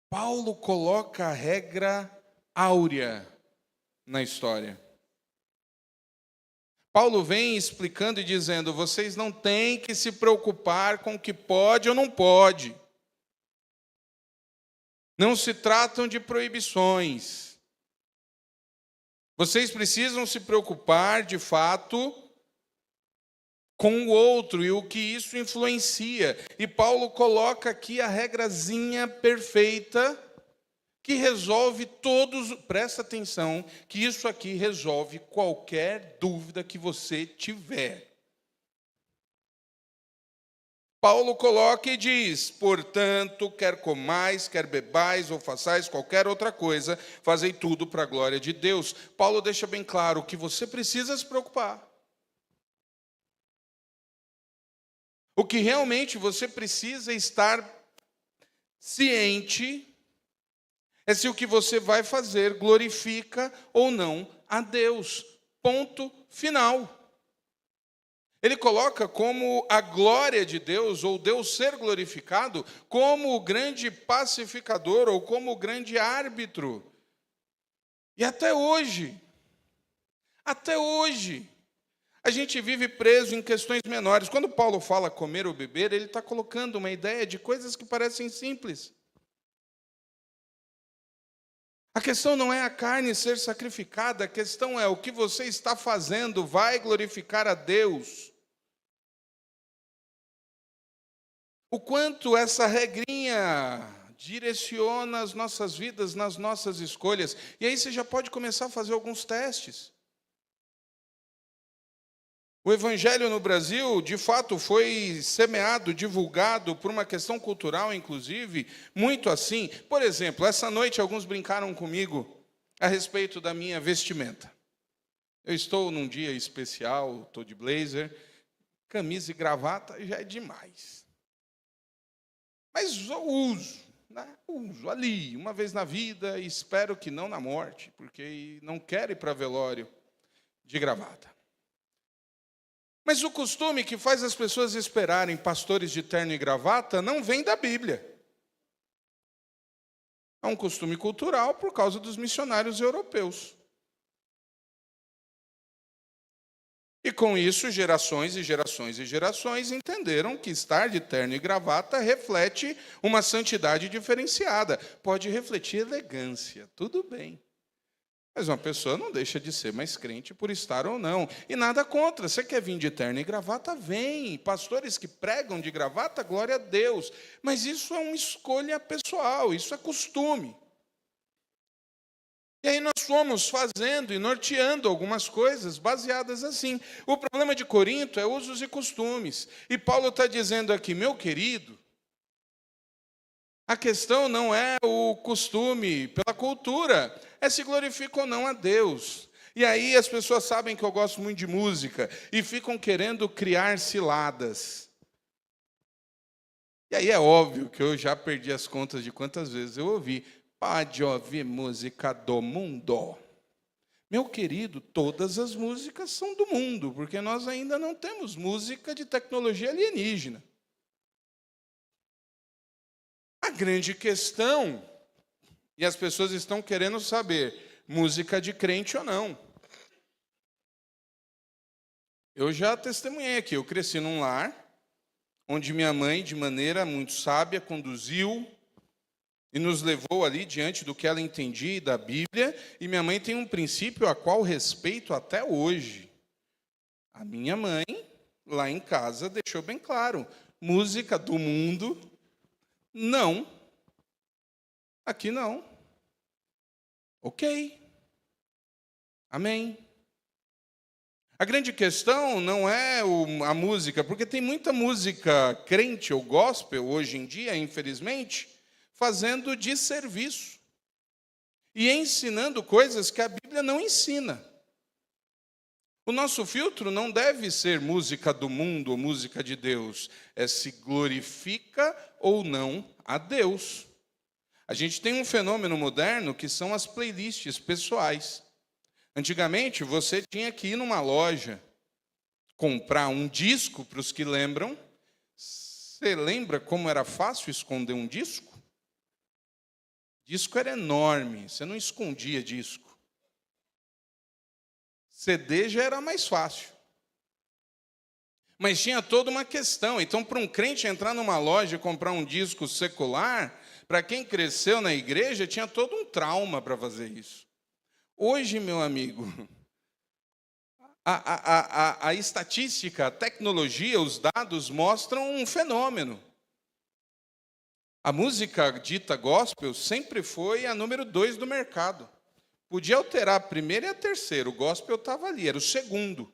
Paulo coloca a regra áurea na história. Paulo vem explicando e dizendo: vocês não têm que se preocupar com o que pode ou não pode. Não se tratam de proibições. Vocês precisam se preocupar, de fato, com o outro e o que isso influencia. E Paulo coloca aqui a regrazinha perfeita que resolve todos, presta atenção, que isso aqui resolve qualquer dúvida que você tiver. Paulo coloca e diz: portanto, quer comais, quer bebais ou façais qualquer outra coisa, fazei tudo para a glória de Deus. Paulo deixa bem claro que você precisa se preocupar. O que realmente você precisa estar ciente é se o que você vai fazer glorifica ou não a Deus. Ponto final. Ele coloca como a glória de Deus, ou Deus ser glorificado, como o grande pacificador, ou como o grande árbitro. E até hoje, a gente vive preso em questões menores. Quando Paulo fala comer ou beber, ele está colocando uma ideia de coisas que parecem simples. A questão não é a carne ser sacrificada, a questão é o que você está fazendo vai glorificar a Deus. O quanto essa regrinha direciona as nossas vidas nas nossas escolhas. E aí você já pode começar a fazer alguns testes. O evangelho no Brasil, de fato, foi semeado, divulgado por uma questão cultural, inclusive, muito assim. Por exemplo, essa noite alguns brincaram comigo a respeito da minha vestimenta. Eu estou num dia especial, estou de blazer, camisa e gravata já é demais. Mas eu uso, né? Uso ali, uma vez na vida, e espero que não na morte, porque não quero ir para velório de gravata. Mas o costume que faz as pessoas esperarem pastores de terno e gravata não vem da Bíblia. É um costume cultural por causa dos missionários europeus. E com isso, gerações e gerações e gerações entenderam que estar de terno e gravata reflete uma santidade diferenciada. Pode refletir elegância, tudo bem. Mas uma pessoa não deixa de ser mais crente por estar ou não. E nada contra. Você quer vir de terno e gravata? Vem. Pastores que pregam de gravata, glória a Deus. Mas isso é uma escolha pessoal, isso é costume. E aí nós fomos fazendo e norteando algumas coisas baseadas assim. O problema de Corinto é usos e costumes. E Paulo está dizendo aqui: meu querido, a questão não é o costume pela cultura, é se glorifica ou não a Deus. E aí as pessoas sabem que eu gosto muito de música e ficam querendo criar ciladas. E aí é óbvio que eu já perdi as contas de quantas vezes eu ouvi: pode ouvir música do mundo. Meu querido, todas as músicas são do mundo, porque nós ainda não temos música de tecnologia alienígena. A grande questão, e as pessoas estão querendo saber, música de crente ou não. Eu já testemunhei aqui, eu cresci num lar, onde minha mãe, de maneira muito sábia, conduziu e nos levou ali diante do que ela entendia da Bíblia, e minha mãe tem um princípio a qual respeito até hoje. A minha mãe, lá em casa, deixou bem claro: música do mundo, não. Aqui não. Ok. Amém. A grande questão não é a música, porque tem muita música crente ou gospel hoje em dia, infelizmente, fazendo desserviço e ensinando coisas que a Bíblia não ensina. O nosso filtro não deve ser música do mundo ou música de Deus, é se glorifica ou não a Deus. A gente tem um fenômeno moderno que são as playlists pessoais. Antigamente, você tinha que ir numa loja, comprar um disco, para os que lembram. Você lembra como era fácil esconder um disco? Disco era enorme, você não escondia disco. CD já era mais fácil. Mas tinha toda uma questão. Então, para um crente entrar numa loja e comprar um disco secular, para quem cresceu na igreja, tinha todo um trauma para fazer isso. Hoje, meu amigo, a estatística, a tecnologia, os dados mostram um fenômeno. A música dita gospel sempre foi a número 2 do mercado. Podia alterar a primeira e a terceira, o gospel estava ali, era o segundo.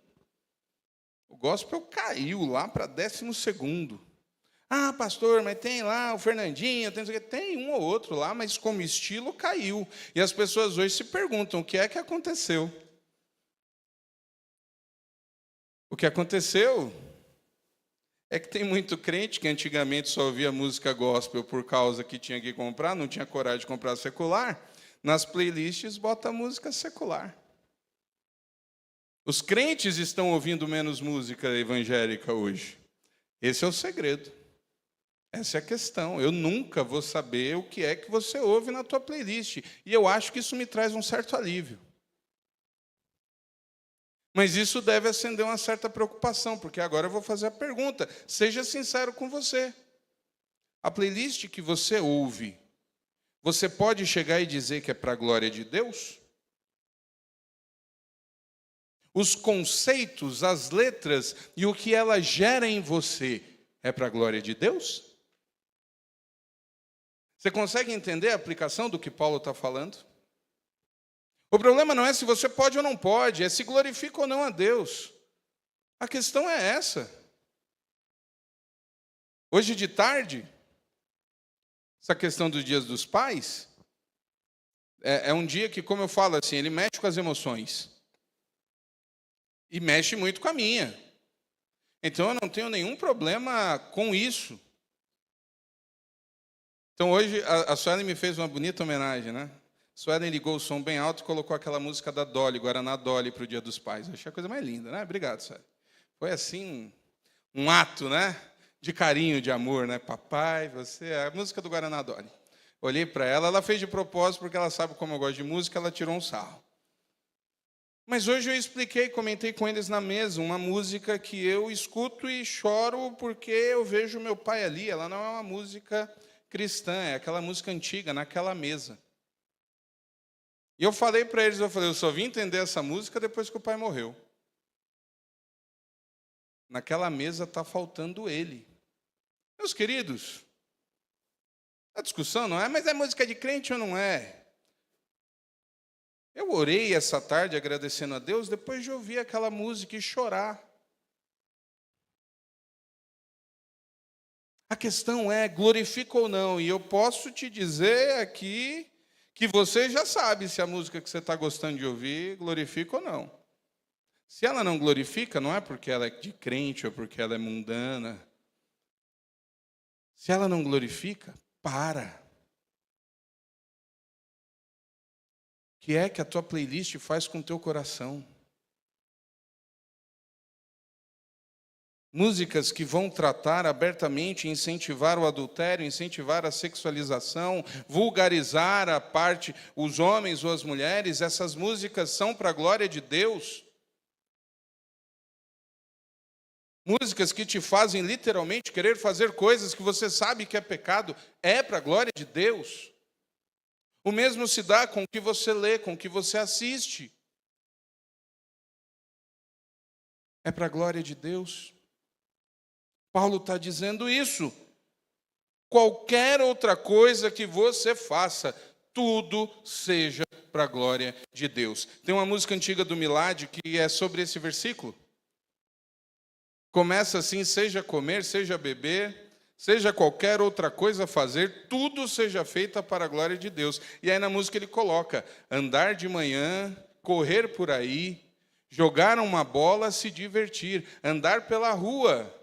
O gospel caiu lá para 12º. Ah, pastor, mas tem lá o Fernandinho, tem um ou outro lá, mas como estilo caiu. E as pessoas hoje se perguntam o que é que aconteceu. O que aconteceu é que tem muito crente que antigamente só ouvia música gospel por causa que tinha que comprar, não tinha coragem de comprar secular, nas playlists bota música secular. Os crentes estão ouvindo menos música evangélica hoje. Esse é o segredo. Essa é a questão. Eu nunca vou saber o que é que você ouve na tua playlist. E eu acho que isso me traz um certo alívio. Mas isso deve acender uma certa preocupação, porque agora eu vou fazer a pergunta. Seja sincero com você. A playlist que você ouve, você pode chegar e dizer que é para a glória de Deus? Os conceitos, as letras e o que ela gera em você é para a glória de Deus? Você consegue entender a aplicação do que Paulo está falando? O problema não é se você pode ou não pode, é se glorifica ou não a Deus. A questão é essa. Hoje de tarde, essa questão dos dias dos pais, é um dia que, como eu falo assim, ele mexe com as emoções. E mexe muito com a minha. Então eu não tenho nenhum problema com isso. Então hoje a Suelen me fez uma bonita homenagem, né? A Suelen ligou o som bem alto e colocou aquela música da Dolly, Guaraná Dolly, para o Dia dos Pais. Eu achei a coisa mais linda, né? Obrigado, Suelen. Foi assim, um ato, né? De carinho, de amor, né? Papai, você, a música do Guaraná Dolly. Olhei para ela, ela fez de propósito, porque ela sabe como eu gosto de música, ela tirou um sarro. Mas hoje eu expliquei, comentei com eles na mesa, uma música que eu escuto e choro porque eu vejo meu pai ali. Ela não é uma música cristã, é aquela música antiga, naquela mesa. E eu falei para eles, eu só vim entender essa música depois que o pai morreu. Naquela mesa está faltando ele. Meus queridos, a discussão não é, mas é música de crente ou não é? Eu orei essa tarde agradecendo a Deus depois de ouvir aquela música e chorar. A questão é, glorifica ou não? E eu posso te dizer aqui que você já sabe se a música que você está gostando de ouvir glorifica ou não. Se ela não glorifica, não é porque ela é de crente ou porque ela é mundana. Se ela não glorifica, para. O que é que a tua playlist faz com o teu coração? Músicas que vão tratar abertamente, incentivar o adultério, incentivar a sexualização, vulgarizar a parte, os homens ou as mulheres, essas músicas são para a glória de Deus. Músicas que te fazem literalmente querer fazer coisas que você sabe que é pecado, é para a glória de Deus. O mesmo se dá com o que você lê, com o que você assiste. É para a glória de Deus. Paulo está dizendo isso. Qualquer outra coisa que você faça, tudo seja para a glória de Deus. Tem uma música antiga do Milad que é sobre esse versículo. Começa assim, seja comer, seja beber, seja qualquer outra coisa fazer, tudo seja feita para a glória de Deus. E aí na música ele coloca, andar de manhã, correr por aí, jogar uma bola, se divertir, andar pela rua.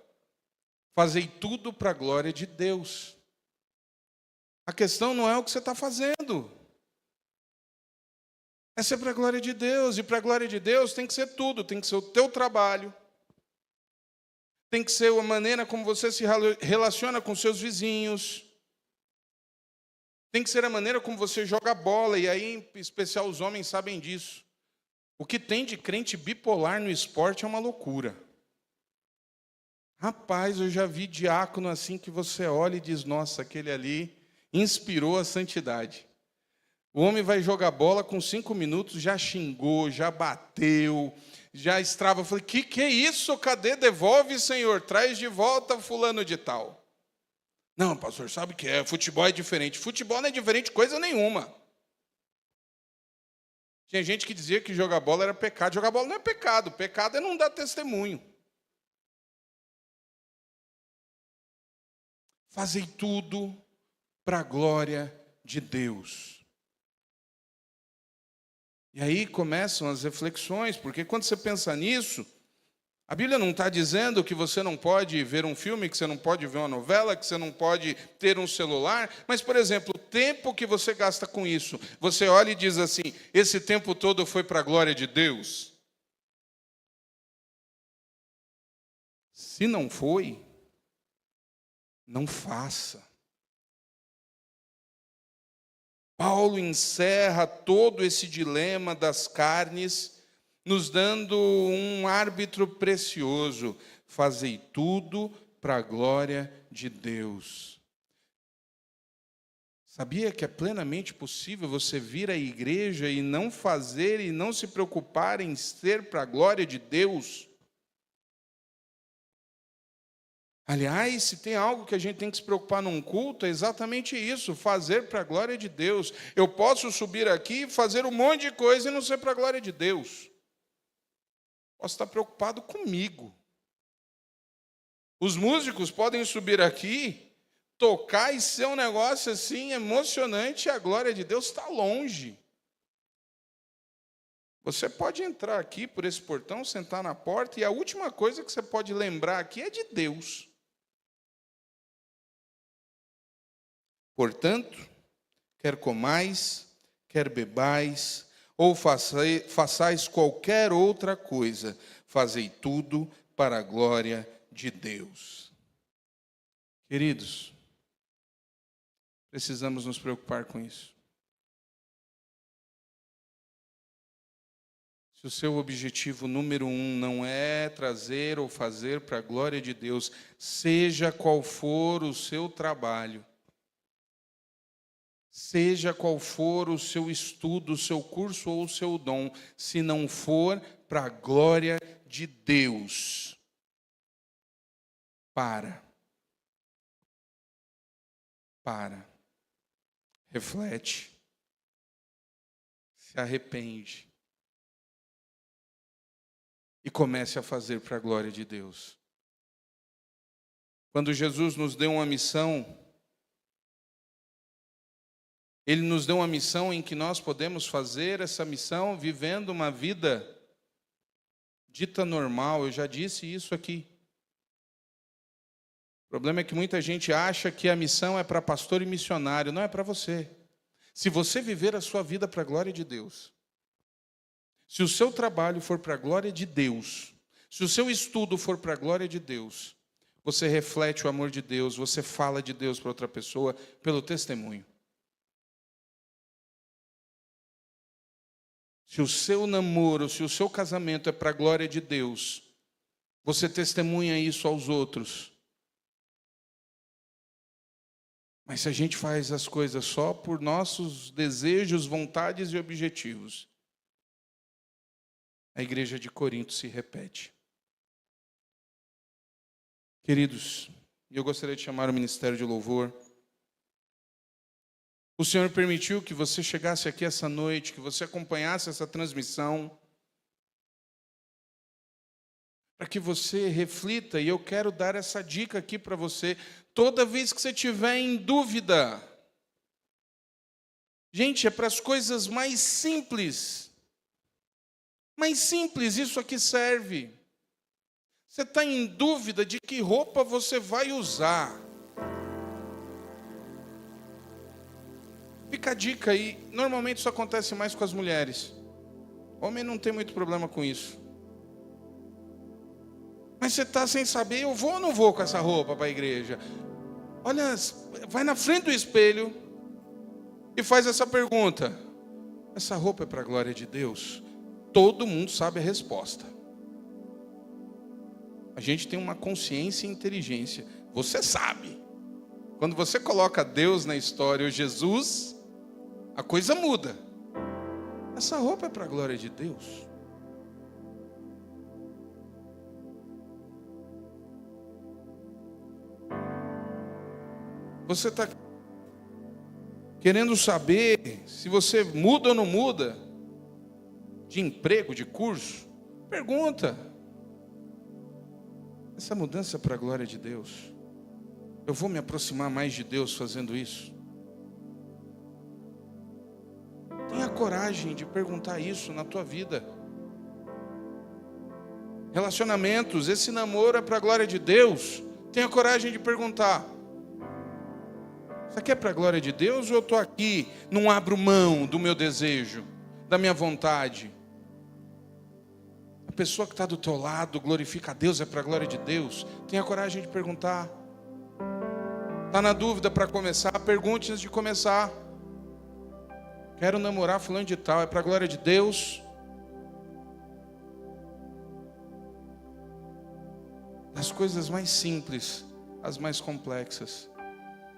Fazei tudo para a glória de Deus. A questão não é o que você está fazendo. É ser para a glória de Deus. E para a glória de Deus tem que ser tudo. Tem que ser o teu trabalho. Tem que ser a maneira como você se relaciona com seus vizinhos. Tem que ser a maneira como você joga bola. E aí, em especial, os homens sabem disso. O que tem de crente bipolar no esporte é uma loucura. Rapaz, eu já vi diácono assim que você olha e diz, nossa, aquele ali inspirou a santidade. O homem vai jogar bola com 5 minutos, já xingou, já bateu, já estrava. Eu falei, que é isso? Cadê? Devolve, Senhor, traz de volta fulano de tal. Não, pastor, sabe o que é? Futebol é diferente. Futebol não é diferente coisa nenhuma. Tinha gente que dizia que jogar bola era pecado. Jogar bola não é pecado. Pecado é não dar testemunho. Fazei tudo para a glória de Deus. E aí começam as reflexões, porque quando você pensa nisso, a Bíblia não está dizendo que você não pode ver um filme, que você não pode ver uma novela, que você não pode ter um celular, mas, por exemplo, o tempo que você gasta com isso, você olha e diz assim, esse tempo todo foi para a glória de Deus? Se não foi, não faça. Paulo encerra todo esse dilema das carnes, nos dando um árbitro precioso. Fazei tudo para a glória de Deus. Sabia que é plenamente possível você vir à igreja e não fazer e não se preocupar em ser para a glória de Deus? Aliás, se tem algo que a gente tem que se preocupar num culto, é exatamente isso, fazer para a glória de Deus. Eu posso subir aqui e fazer um monte de coisa e não ser para a glória de Deus. Posso estar preocupado comigo. Os músicos podem subir aqui, tocar e ser um negócio assim emocionante e a glória de Deus está longe. Você pode entrar aqui por esse portão, sentar na porta e a última coisa que você pode lembrar aqui é de Deus. Portanto, quer comais, quer bebais, ou façais qualquer outra coisa, fazei tudo para a glória de Deus. Queridos, precisamos nos preocupar com isso. Se o seu objetivo número 1 não é trazer ou fazer para a glória de Deus, seja qual for o seu trabalho, seja qual for o seu estudo, o seu curso ou o seu dom, se não for para a glória de Deus, para, reflete, se arrepende e comece a fazer para a glória de Deus. Quando Jesus nos deu uma missão, Ele nos deu uma missão em que nós podemos fazer essa missão vivendo uma vida dita normal. Eu já disse isso aqui. O problema é que muita gente acha que a missão é para pastor e missionário. Não é para você. Se você viver a sua vida para a glória de Deus, se o seu trabalho for para a glória de Deus, se o seu estudo for para a glória de Deus, você reflete o amor de Deus, você fala de Deus para outra pessoa pelo testemunho. Se o seu namoro, se o seu casamento é para a glória de Deus, você testemunha isso aos outros. Mas se a gente faz as coisas só por nossos desejos, vontades e objetivos, a igreja de Corinto se repete. Queridos, eu gostaria de chamar o Ministério de Louvor. O Senhor permitiu que você chegasse aqui essa noite, que você acompanhasse essa transmissão, para que você reflita, e eu quero dar essa dica aqui para você, toda vez que você estiver em dúvida. Gente, é para as coisas mais simples, mais simples isso aqui serve. Você está em dúvida de que roupa você vai usar? Fica a dica aí, normalmente isso acontece mais com as mulheres. Homem não tem muito problema com isso. Mas você está sem saber, eu vou ou não vou com essa roupa para a igreja? Olha, vai na frente do espelho e faz essa pergunta: essa roupa é para a glória de Deus? Todo mundo sabe a resposta. A gente tem uma consciência e inteligência. Você sabe. Quando você coloca Deus na história, ou Jesus, a coisa muda. Essa roupa é para a glória de Deus. Você está querendo saber se você muda ou não muda de emprego, de curso? Pergunta. Essa mudança é para a glória de Deus. Eu vou me aproximar mais de Deus fazendo isso? Tenha coragem de perguntar isso na tua vida. Relacionamentos, esse namoro é para a glória de Deus? Tenha coragem de perguntar. Isso aqui é para a glória de Deus ou eu estou aqui, não abro mão do meu desejo, da minha vontade? A pessoa que está do teu lado glorifica a Deus, é para a glória de Deus? Tenha coragem de perguntar. Está na dúvida para começar? Pergunte antes de começar. Quero namorar fulano de tal, é para a glória de Deus? Das coisas mais simples, as mais complexas,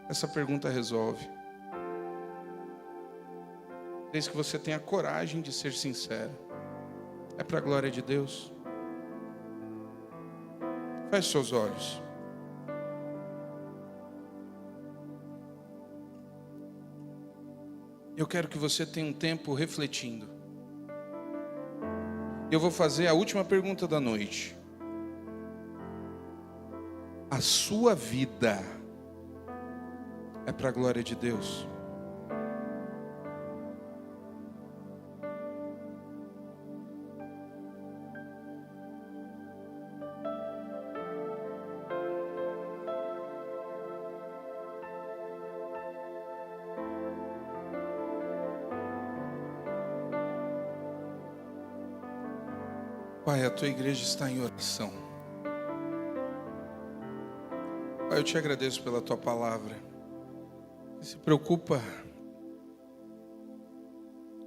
essa pergunta resolve. Desde que você tenha coragem de ser sincero. É para a glória de Deus? Feche seus olhos. Eu quero que você tenha um tempo refletindo. Eu vou fazer a última pergunta da noite. A sua vida é para a glória de Deus? Pai, a tua igreja está em oração. Pai, eu te agradeço pela tua palavra. Que se preocupa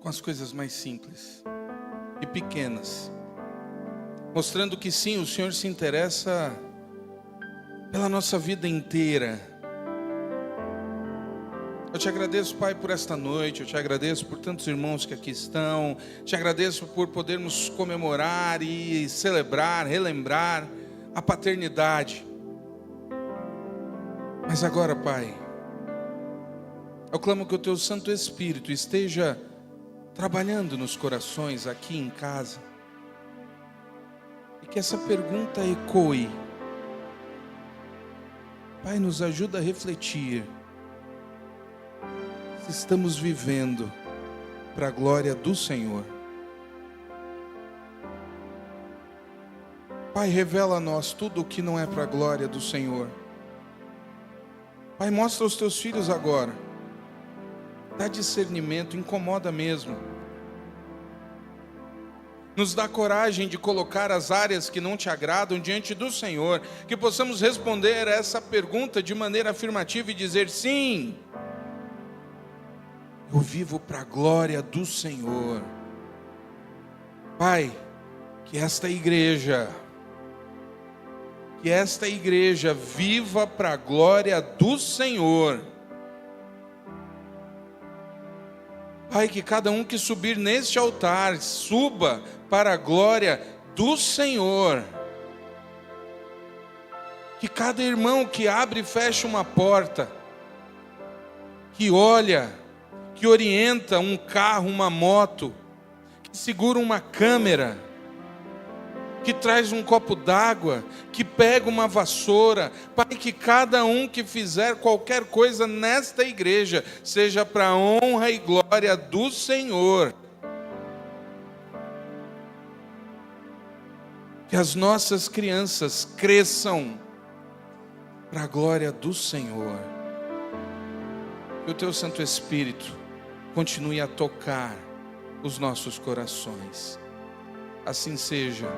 com as coisas mais simples e pequenas, mostrando que sim, o Senhor se interessa pela nossa vida inteira. Eu te agradeço, Pai, por esta noite. Eu te agradeço por tantos irmãos que aqui estão. Te agradeço por podermos comemorar e celebrar, relembrar a paternidade. Mas agora, Pai, eu clamo que o Teu Santo Espírito esteja trabalhando nos corações aqui em casa. E que essa pergunta ecoe. Pai, nos ajuda a refletir. Se estamos vivendo para a glória do Senhor. Pai, revela a nós tudo o que não é para a glória do Senhor. Pai, mostra aos teus filhos agora. Dá discernimento, incomoda mesmo. Nos dá coragem de colocar as áreas que não te agradam diante do Senhor. Que possamos responder a essa pergunta de maneira afirmativa e dizer sim. Eu vivo para a glória do Senhor. Pai, que esta igreja viva para a glória do Senhor. Pai, que cada um que subir neste altar, suba para a glória do Senhor. Que cada irmão que abre e fecha uma porta, que olha, que orienta um carro, uma moto, que segura uma câmera, que traz um copo d'água, que pega uma vassoura. Pai, que cada um que fizer qualquer coisa nesta igreja, seja para a honra e glória do Senhor. que as nossas crianças cresçam para a glória do Senhor. Que o Teu Santo Espírito continue a tocar os nossos corações. Assim seja.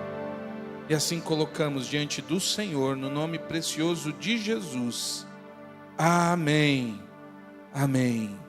E assim colocamos diante do Senhor, no nome precioso de Jesus. Amém. Amém.